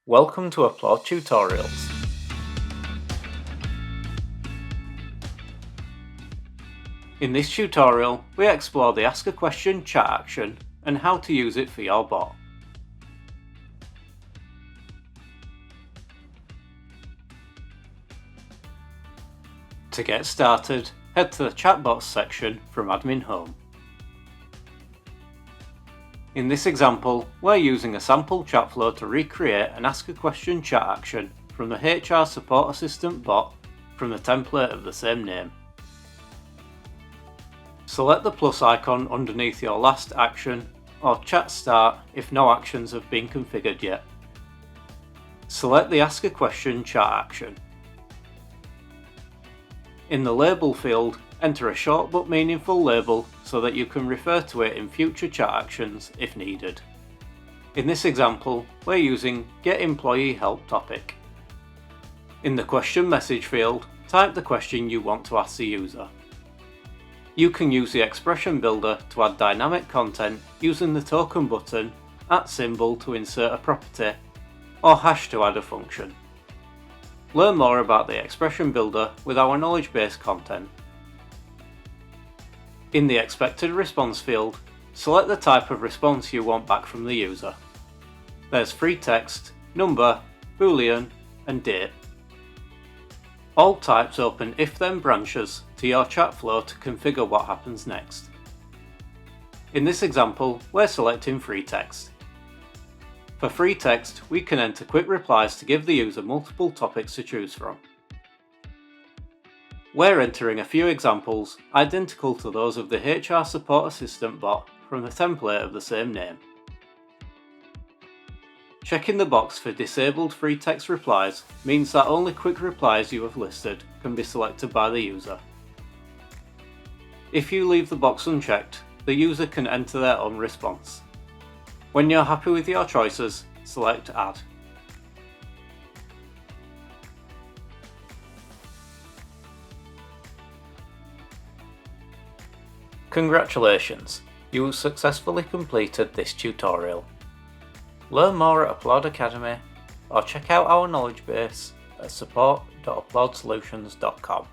Welcome to Applaud Tutorials. In this tutorial, we explore the Ask a Question chat action and how to use it for your bot. To get started, head to the Chatbots section from Admin Home. In this example, we're using a sample chat flow to recreate an Ask a Question chat action from the HR Support Assistant bot from the template of the same name. Select the plus icon underneath your last action or chat start if no actions have been configured yet. Select the Ask a Question chat action. In the label field, enter a short but meaningful label so that you can refer to it in future chat actions if needed. In this example, we're using Get Employee Help topic. In the question message field, type the question you want to ask the user. You can use the expression builder to add dynamic content using the token button, @ to insert a property, or hash to add a function. Learn more about the expression builder with our knowledge base content. In the expected response field, select the type of response you want back from the user. There's free text, number, boolean, and date. All types open if-then branches to your chat flow to configure what happens next. In this example, we're selecting free text. For free text, we can enter quick replies to give the user multiple topics to choose from. We're entering a few examples identical to those of the HR Support Assistant bot from the template of the same name. Checking the box for disabled free text replies means that only quick replies you have listed can be selected by the user. If you leave the box unchecked, the user can enter their own response. When you're happy with your choices, select Add. Congratulations, you successfully completed this tutorial. Learn more at Applaud Academy or check out our knowledge base at support.applaudsolutions.com.